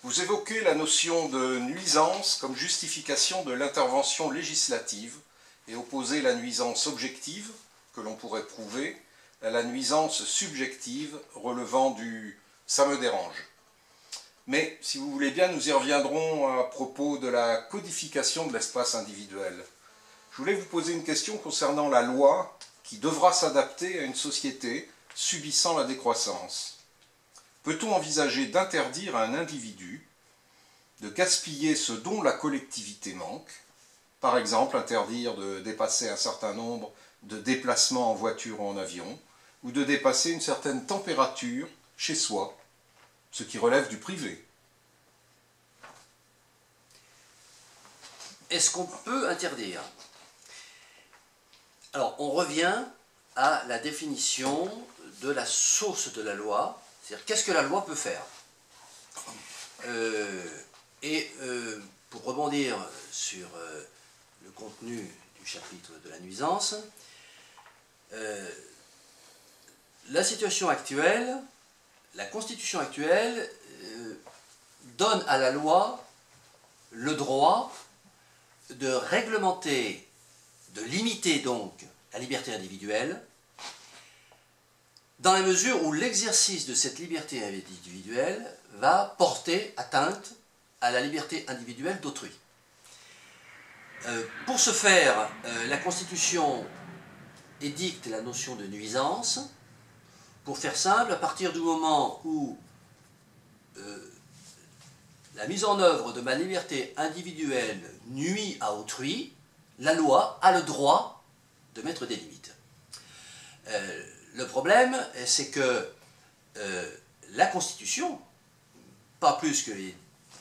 Vous évoquez la notion de nuisance comme justification de l'intervention législative et opposez la nuisance objective, que l'on pourrait prouver, à la nuisance subjective relevant du « ça me dérange ». Mais, si vous voulez bien, nous y reviendrons à propos de la codification de l'espace individuel. Je voulais vous poser une question concernant la loi qui devra s'adapter à une société subissant la décroissance. Peut-on envisager d'interdire à un individu de gaspiller ce dont la collectivité manque, par exemple interdire de dépasser un certain nombre de déplacements en voiture ou en avion, ou de dépasser une certaine température chez soi, ce qui relève du privé? Est-ce qu'on peut interdire? Alors, on revient à la définition de la source de la loi, c'est-à-dire qu'est-ce que la loi peut faire. Pour rebondir sur le contenu du chapitre de la nuisance, la situation actuelle, la Constitution actuelle donne à la loi le droit de réglementer, de limiter donc la liberté individuelle, dans la mesure où l'exercice de cette liberté individuelle va porter atteinte à la liberté individuelle d'autrui. Pour ce faire, la Constitution édicte la notion de nuisance. Pour faire simple, à partir du moment où la mise en œuvre de ma liberté individuelle nuit à autrui, la loi a le droit de mettre des limites. Le problème, c'est que la Constitution, pas plus que les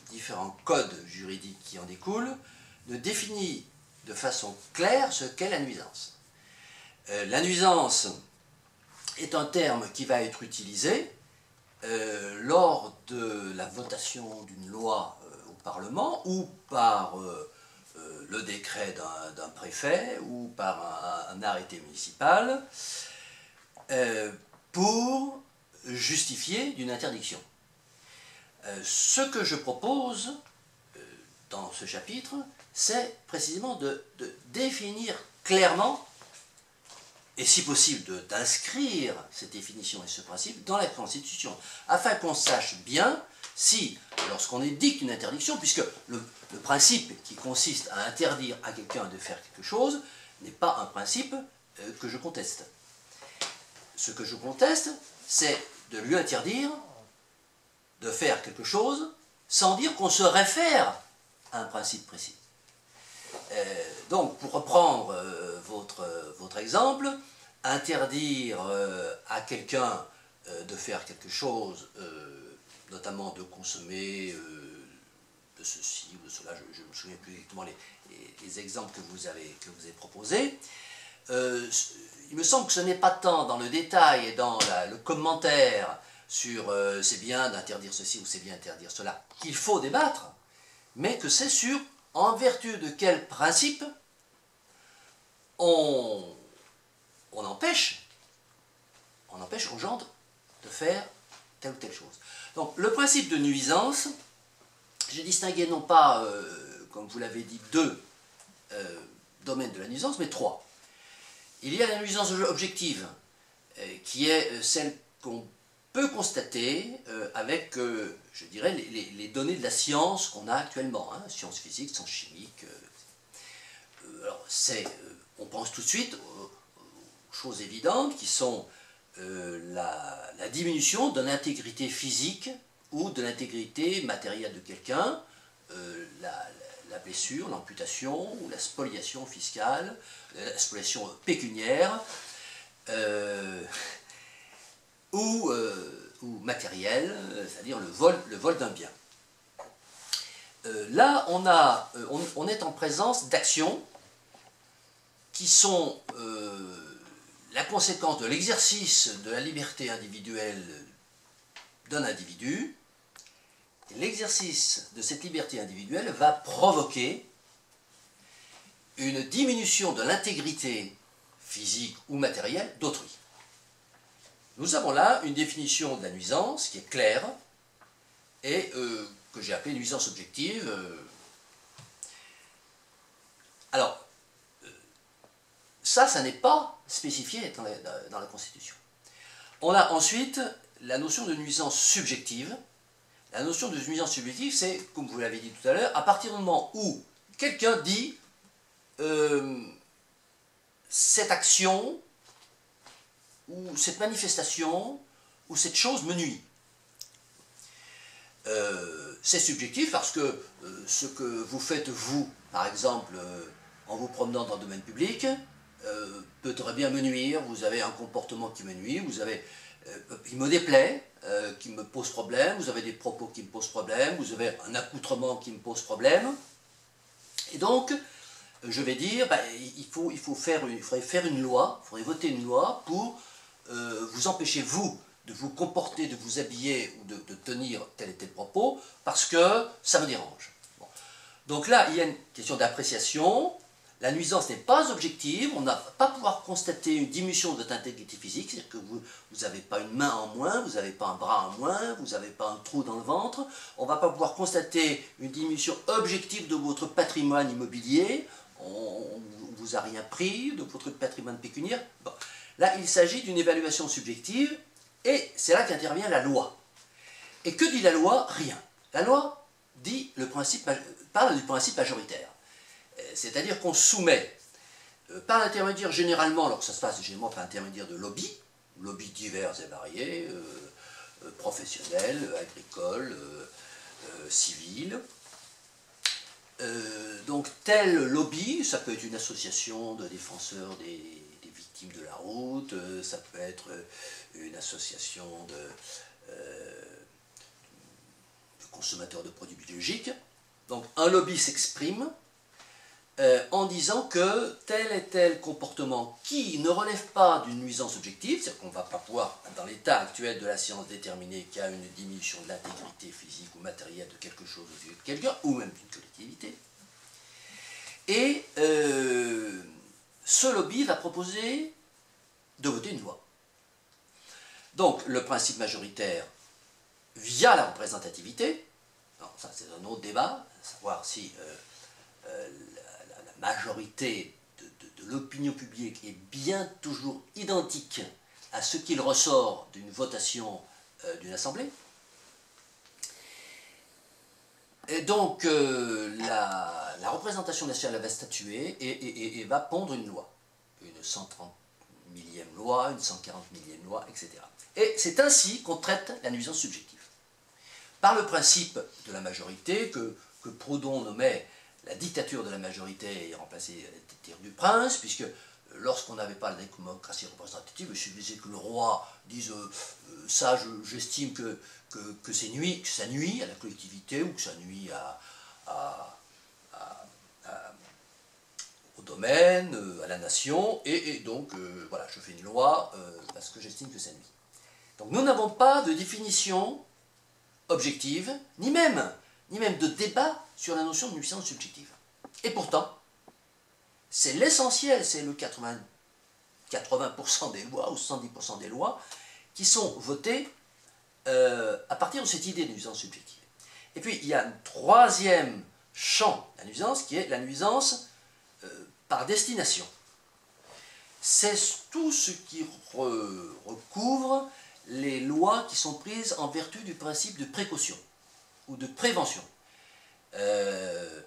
différents codes juridiques qui en découlent, ne définit de façon claire ce qu'est la nuisance. La nuisance est un terme qui va être utilisé lors de la votation d'une loi au Parlement ou par le décret d'un préfet ou par un arrêté municipal pour justifier d'une interdiction. Ce que je propose dans ce chapitre, c'est précisément de définir clairement, et si possible d'inscrire cette définition et ce principe dans la Constitution, afin qu'on sache bien si, lorsqu'on édicte une interdiction, puisque le principe qui consiste à interdire à quelqu'un de faire quelque chose n'est pas un principe que je conteste. Ce que je conteste, c'est de lui interdire de faire quelque chose sans dire qu'on se réfère à un principe précis. Donc, pour reprendre votre exemple, interdire à quelqu'un de faire quelque chose, notamment de consommer de ceci ou de cela, je ne me souviens plus exactement les exemples que vous avez proposés, il me semble que ce n'est pas tant dans le détail et dans le commentaire sur c'est bien d'interdire ceci ou c'est bien d'interdire cela qu'il faut débattre, mais que c'est sur en vertu de quel principe on empêche aux gens de faire telle ou telle chose. Donc le principe de nuisance, j'ai distingué non pas, comme vous l'avez dit, deux domaines de la nuisance, mais trois. Il y a la nuisance objective, qui est celle qu'on peut constater avec, je dirais, les données de la science qu'on a actuellement, hein, sciences physiques, sciences chimiques. Alors, on pense tout de suite aux choses évidentes qui sont la diminution de l'intégrité physique ou de l'intégrité matérielle de quelqu'un, la blessure, l'amputation ou la spoliation fiscale, la spoliation pécuniaire, ou matériel, c'est-à-dire le vol d'un bien. Là, on est en présence d'actions qui sont la conséquence de l'exercice de la liberté individuelle d'un individu. L'exercice de cette liberté individuelle va provoquer une diminution de l'intégrité physique ou matérielle d'autrui. Nous avons là une définition de la nuisance qui est claire et que j'ai appelée nuisance objective. Alors, ça n'est pas spécifié dans la Constitution. On a ensuite la notion de nuisance subjective. La notion de nuisance subjective, c'est, comme vous l'avez dit tout à l'heure, à partir du moment où quelqu'un dit cette action, ou cette manifestation, ou cette chose me nuit. C'est subjectif parce que ce que vous faites, vous, par exemple, en vous promenant dans le domaine public, peut très bien me nuire. Vous avez un comportement qui me nuit, vous avez, qui me déplaît, qui me pose problème, vous avez des propos qui me posent problème, vous avez un accoutrement qui me pose problème. Et donc, je vais dire, il faudrait faire une loi, il faudrait voter une loi pour vous empêcher, vous, de vous comporter, de vous habiller ou de tenir tel et tel propos, parce que ça me dérange. Bon. Donc là, il y a une question d'appréciation. La nuisance n'est pas objective, on ne va pas pouvoir constater une diminution de votre intégrité physique, c'est-à-dire que vous n'avez pas une main en moins, vous n'avez pas un bras en moins, vous n'avez pas un trou dans le ventre, on ne va pas pouvoir constater une diminution objective de votre patrimoine immobilier, on ne vous a rien pris de votre patrimoine pécuniaire. Bon. Là, il s'agit d'une évaluation subjective, et c'est là qu'intervient la loi. Et que dit la loi? Rien. La loi dit parle du principe majoritaire. C'est-à-dire qu'on soumet, par l'intermédiaire généralement, alors que ça se passe généralement par l'intermédiaire de lobbies divers et variés, professionnels, agricoles, civils. Donc tel lobby, ça peut être une association de défenseurs des victimes de la route, ça peut être une association de consommateurs de produits biologiques. Donc un lobby s'exprime en disant que tel et tel comportement qui ne relève pas d'une nuisance objective, c'est-à-dire qu'on ne va pas pouvoir, dans l'état actuel de la science, déterminer qu'il y a une diminution de l'intégrité physique ou matérielle de quelque chose ou de quelqu'un, ou même d'une collectivité. Et ce lobby va proposer de voter une loi. Donc le principe majoritaire via la représentativité, alors ça c'est un autre débat, savoir si la majorité de l'opinion publique est bien toujours identique à ce qu'il ressort d'une votation d'une assemblée. Et donc la représentation nationale va statuer et va pondre une loi, une 130 millième loi, une 140 millième loi, etc. Et c'est ainsi qu'on traite la nuisance subjective. Par le principe de la majorité que Proudhon nommait la dictature de la majorité et remplacé la dictature du prince, puisque lorsqu'on n'avait pas la démocratie représentative, il suffisait que le roi dise ça, j'estime que ça nuit à la collectivité ou que ça nuit au domaine, à la nation, et donc voilà, je fais une loi parce que j'estime que ça nuit. Donc nous n'avons pas de définition objective, ni même de débat sur la notion de nuisance subjective. Et pourtant, c'est l'essentiel, c'est le 80% des lois ou 70% des lois qui sont votées à partir de cette idée de nuisance subjective. Et puis il y a un troisième champ de la nuisance qui est la nuisance par destination. C'est tout ce qui recouvre les lois qui sont prises en vertu du principe de précaution ou de prévention. De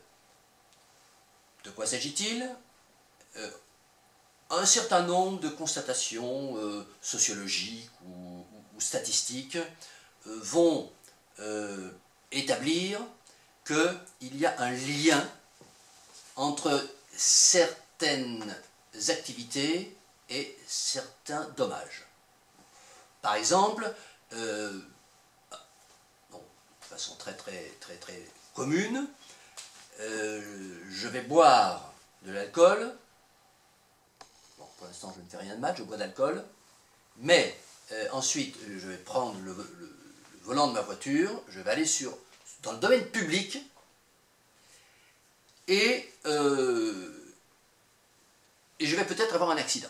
quoi s'agit-il? Un certain nombre de constatations sociologiques ou statistiques vont établir qu'il y a un lien entre certaines activités et certains dommages. Par exemple, de façon très commune, je vais boire de l'alcool. Bon, pour l'instant, je ne fais rien de mal, je bois de l'alcool. Mais ensuite, je vais prendre le volant de ma voiture, je vais aller dans le domaine public et je vais peut-être avoir un accident.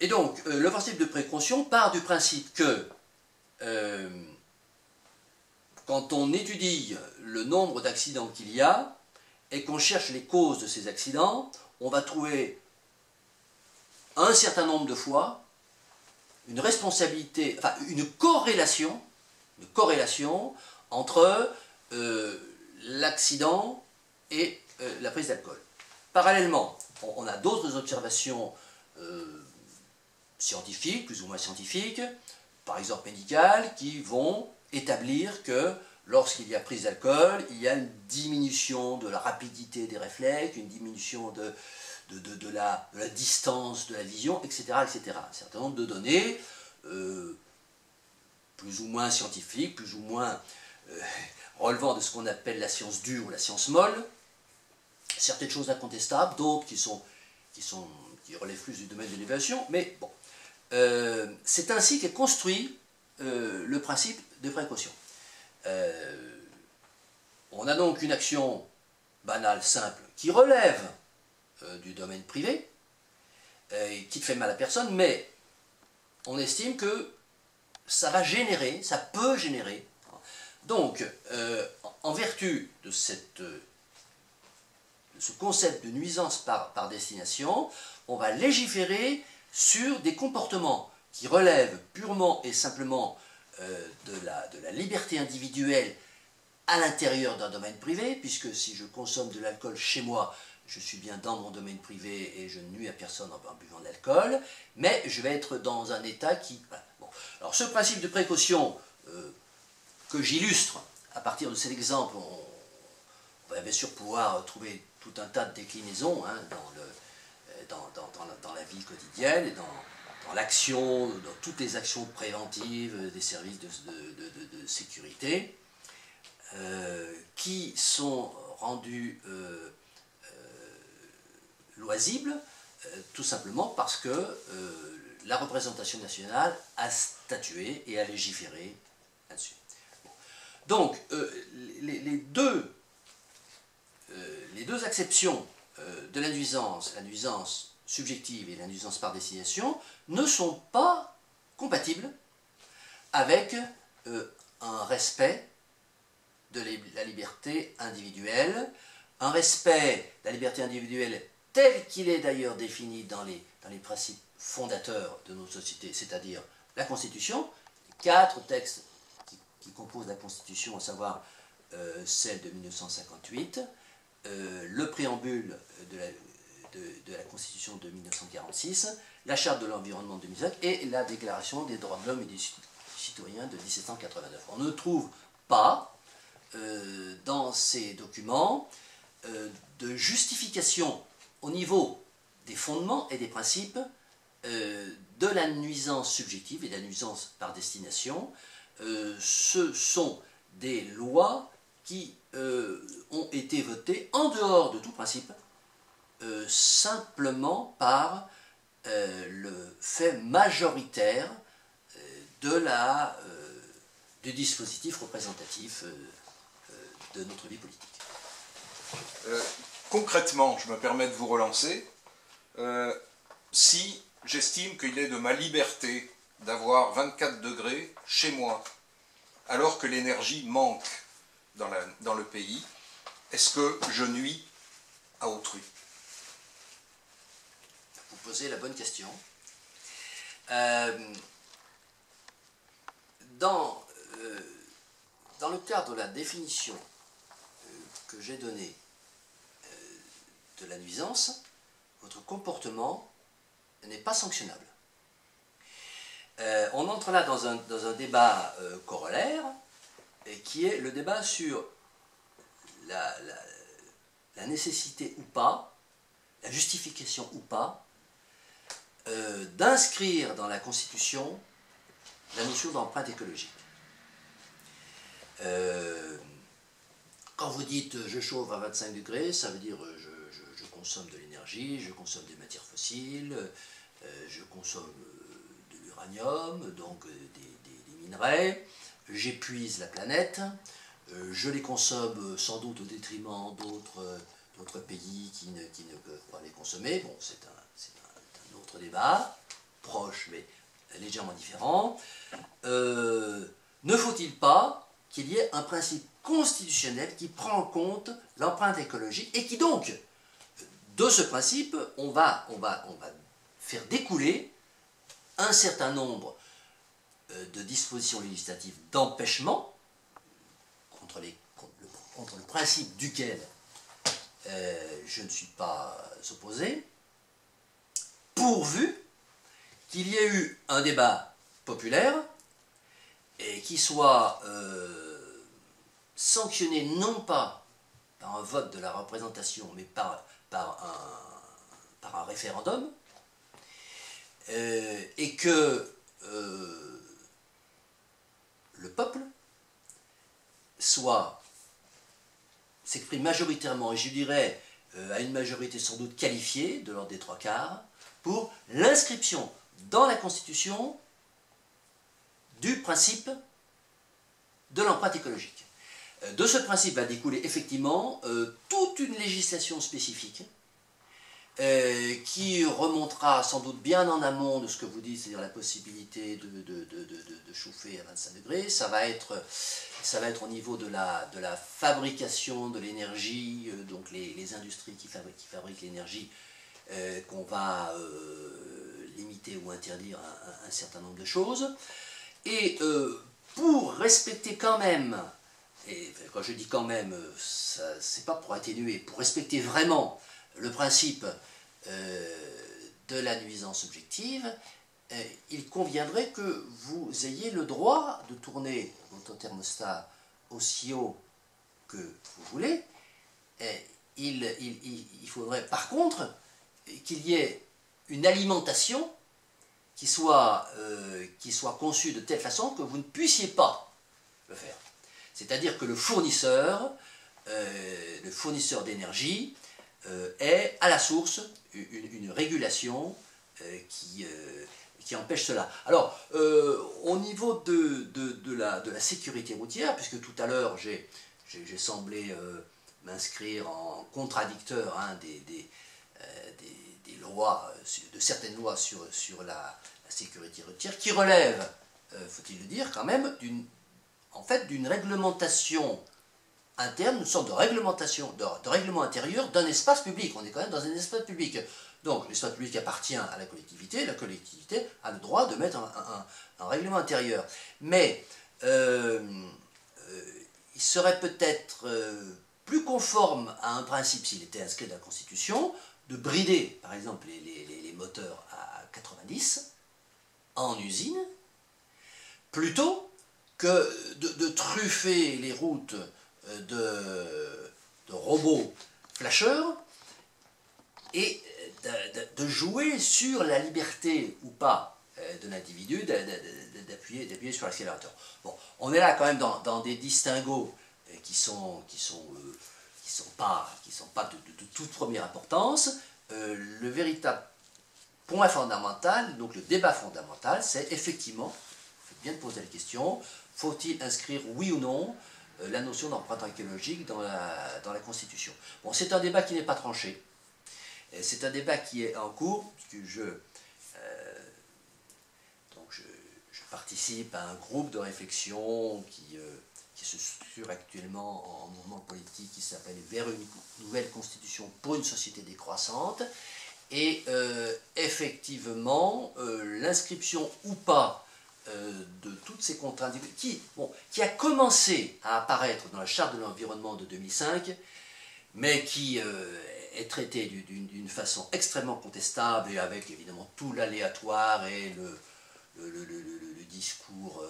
Et donc, le principe de précaution part du principe que quand on étudie le nombre d'accidents qu'il y a et qu'on cherche les causes de ces accidents, on va trouver un certain nombre de fois une responsabilité, enfin une corrélation entre l'accident et la prise d'alcool. Parallèlement, on a d'autres observations scientifiques, plus ou moins scientifiques, par exemple médicales, qui vont établir que lorsqu'il y a prise d'alcool, il y a une diminution de la rapidité des réflexes, une diminution de la distance de la vision, etc., etc. Un certain nombre de données, plus ou moins scientifiques, plus ou moins relevant de ce qu'on appelle la science dure ou la science molle, certaines choses incontestables, d'autres qui relèvent plus du domaine de l'évaluation, mais bon. C'est ainsi qu'est construit le principe de précaution. On a donc une action banale, simple, qui relève du domaine privé, qui ne fait mal à personne, mais on estime que ça va générer, ça peut générer. Donc, en vertu de ce concept de nuisance par destination, on va légiférer sur des comportements qui relèvent purement et simplement de la liberté individuelle à l'intérieur d'un domaine privé, puisque si je consomme de l'alcool chez moi, je suis bien dans mon domaine privé et je ne nuis à personne en buvant de l'alcool, mais je vais être dans un état qui... Voilà. Bon. Alors ce principe de précaution que j'illustre à partir de cet exemple, on va bien sûr pouvoir trouver tout un tas de déclinaisons hein, dans la vie quotidienne et dans l'action, dans toutes les actions préventives des services de sécurité qui sont rendus loisibles tout simplement parce que la représentation nationale a statué et a légiféré là-dessus. Bon. Donc, les deux acceptions de la nuisance subjective et la nuisance par destination, ne sont pas compatibles avec un respect de la liberté individuelle, un respect de la liberté individuelle tel qu'il est d'ailleurs défini dans les principes fondateurs de nos sociétés, c'est-à-dire la Constitution, 4 textes qui composent la Constitution, à savoir celle de 1958, le préambule de la Constitution de 1946, la Charte de l'environnement de 2005 et la Déclaration des droits de l'homme et des citoyens de 1789. On ne trouve pas dans ces documents de justification au niveau des fondements et des principes de la nuisance subjective et de la nuisance par destination. Ce sont des lois qui ont été votées en dehors de tout principe, simplement par le fait majoritaire du dispositif représentatif de notre vie politique. Concrètement, je me permets de vous relancer, si j'estime qu'il est de ma liberté d'avoir 24 degrés chez moi, alors que l'énergie manque dans le pays, est-ce que je nuis à autrui? Vous posez la bonne question. Dans le cadre de la définition que j'ai donnée de la nuisance, votre comportement n'est pas sanctionnable. On entre là dans un débat corollaire, qui est le débat sur la nécessité ou pas, la justification ou pas, d'inscrire dans la Constitution la notion d'empreinte écologique. Quand vous dites je chauffe à 25 degrés, ça veut dire je consomme de l'énergie, je consomme des matières fossiles, je consomme de l'uranium, donc des minerais, j'épuise la planète, je les consomme sans doute au détriment d'autres pays qui ne peuvent pas les consommer. Bon, c'est un autre débat, proche mais légèrement différent. ne faut-il pas qu'il y ait un principe constitutionnel qui prend en compte l'empreinte écologique et qui donc, de ce principe, on va faire découler un certain nombre de dispositions législatives d'empêchement contre le principe duquel je ne suis pas opposé, pourvu qu'il y ait eu un débat populaire et qui soit sanctionné non pas par un vote de la représentation, mais par un référendum, et que le peuple s'exprime majoritairement, et je dirais à une majorité sans doute qualifiée, de l'ordre des 3/4, pour l'inscription dans la Constitution du principe de l'empreinte écologique. De ce principe va découler effectivement toute une législation spécifique qui remontera sans doute bien en amont de ce que vous dites, c'est-à-dire la possibilité de chauffer à 25 degrés. Ça va être au niveau de la fabrication de l'énergie, donc les industries qui fabriquent l'énergie, qu'on va limiter ou interdire un certain nombre de choses. Et pour respecter quand même, et quand je dis quand même, c'est pas pour atténuer, pour respecter vraiment le principe de la nuisance objective, il conviendrait que vous ayez le droit de tourner votre thermostat aussi haut que vous voulez. Il faudrait par contre qu'il y ait une alimentation qui soit conçue de telle façon que vous ne puissiez pas le faire. C'est-à-dire que le fournisseur d'énergie est à la source une régulation qui empêche cela. Alors, au niveau de la sécurité routière, puisque tout à l'heure j'ai semblé m'inscrire en contradicteur des lois, de certaines lois sur la sécurité routière, qui relèvent, faut-il le dire, quand même, d'une réglementation interne, une sorte de réglementation, de règlement intérieur d'un espace public. On est quand même dans un espace public. Donc l'espace public appartient à la collectivité a le droit de mettre un règlement intérieur. Mais il serait peut-être plus conforme à un principe, s'il était inscrit dans la Constitution, de brider, par exemple, les moteurs à 90 en usine, plutôt que de truffer les routes de robots flasheurs et de jouer sur la liberté ou pas de l'individu d'appuyer sur l'accélérateur. Bon, on est là quand même dans des distinguos qui sont pas de toute première importance. Le véritable point fondamental, donc le débat fondamental, c'est effectivement, il faut bien poser la question, faut-il inscrire oui ou non la notion d'empreinte écologique dans la Constitution. Bon, c'est un débat qui n'est pas tranché. C'est un débat qui est en cours, puisque je participe à un groupe de réflexion qui se structure actuellement en mouvement politique qui s'appelle « Vers une nouvelle constitution pour une société décroissante ». Et effectivement, l'inscription ou pas de toutes ces contraintes qui a commencé à apparaître dans la Charte de l'environnement de 2005, mais qui est traitée d'une façon extrêmement contestable et avec évidemment tout l'aléatoire et le discours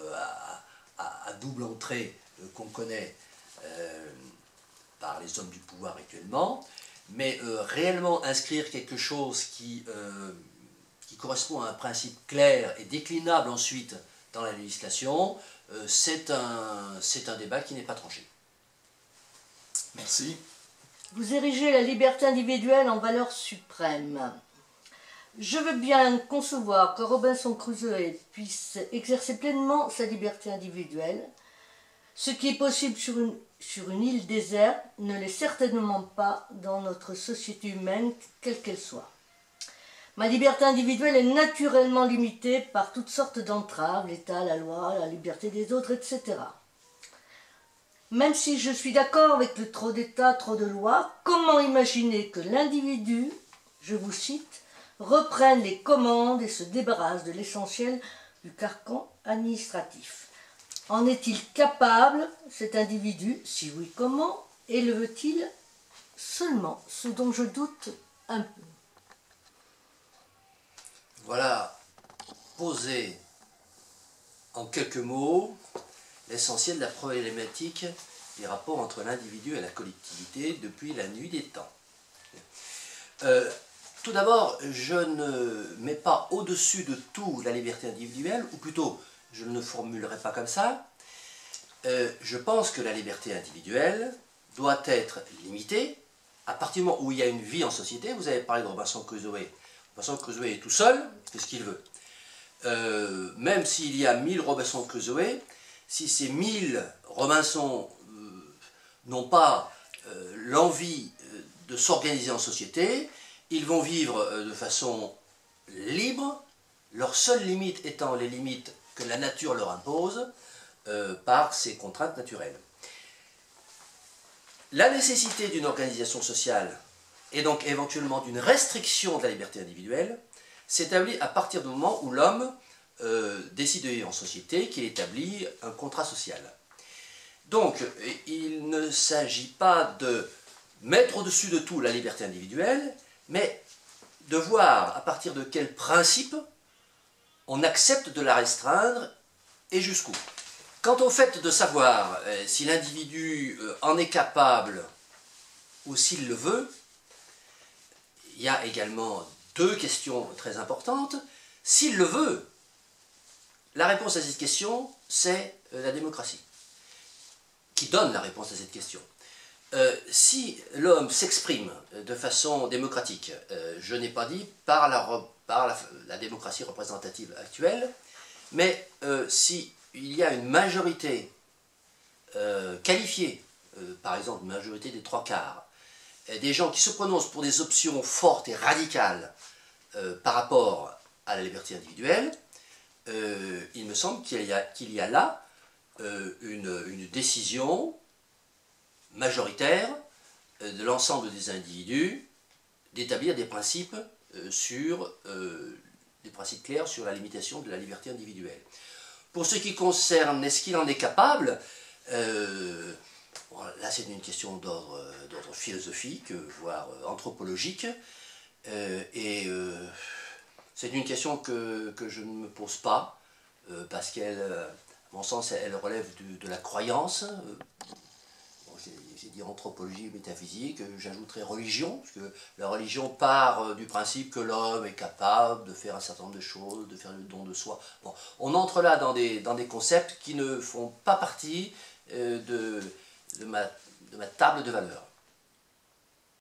à double entrée qu'on connaît par les hommes du pouvoir actuellement. Mais réellement inscrire quelque chose qui correspond à un principe clair et déclinable ensuite dans la législation, c'est un débat qui n'est pas tranché. Merci. Vous érigez la liberté individuelle en valeur suprême. Je veux bien concevoir que Robinson Crusoe puisse exercer pleinement sa liberté individuelle. Ce qui est possible sur une île déserte ne l'est certainement pas dans notre société humaine, quelle qu'elle soit. Ma liberté individuelle est naturellement limitée par toutes sortes d'entraves, l'État, la loi, la liberté des autres, etc. Même si je suis d'accord avec le trop d'État, trop de lois, comment imaginer que l'individu, je vous cite, reprenne les commandes et se débarrasse de l'essentiel du carcan administratif? En est-il capable, cet individu? Si oui, comment? Et le veut-il seulement? Ce dont je doute un peu. Voilà, posé en quelques mots, l'essentiel de la problématique des rapports entre l'individu et la collectivité depuis la nuit des temps. Tout d'abord, je ne mets pas au-dessus de tout la liberté individuelle, ou plutôt, je ne le formulerai pas comme ça. Je pense que la liberté individuelle doit être limitée à partir du moment où il y a une vie en société. Vous avez parlé de Robinson Crusoe. Robinson Crusoe est tout seul, il fait ce qu'il veut. Même s'il y a 1000 Robinson Crusoe, si ces 1000 Robinson n'ont pas l'envie de s'organiser en société, ils vont vivre de façon libre, leur seule limite étant les limites que la nature leur impose par ses contraintes naturelles. La nécessité d'une organisation sociale et donc éventuellement d'une restriction de la liberté individuelle s'établit à partir du moment où l'homme décide de vivre en société, qu'il établit un contrat social. Donc, il ne s'agit pas de mettre au-dessus de tout la liberté individuelle, mais de voir à partir de quel principe on accepte de la restreindre et jusqu'où. Quant au fait de savoir si l'individu en est capable ou s'il le veut, il y a également deux questions très importantes. S'il le veut, la réponse à cette question, c'est la démocratie, qui donne la réponse à cette question. Si l'homme s'exprime de façon démocratique, je n'ai pas dit par la démocratie représentative actuelle, mais si il y a une majorité qualifiée, par exemple une majorité des 3/4, des gens qui se prononcent pour des options fortes et radicales par rapport à la liberté individuelle, il me semble qu'il y a là une décision majoritaire de l'ensemble des individus d'établir des principes des principes clairs sur la limitation de la liberté individuelle. Pour ce qui concerne est-ce qu'il en est capable, là c'est une question d'ordre philosophique, voire anthropologique, et c'est une question que je ne me pose pas, parce qu'elle, à mon sens, elle relève de la croyance. J'ai dit anthropologie, métaphysique, j'ajouterai religion, parce que la religion part du principe que l'homme est capable de faire un certain nombre de choses, de faire le don de soi. Bon, on entre là dans des concepts qui ne font pas partie de ma table de valeurs.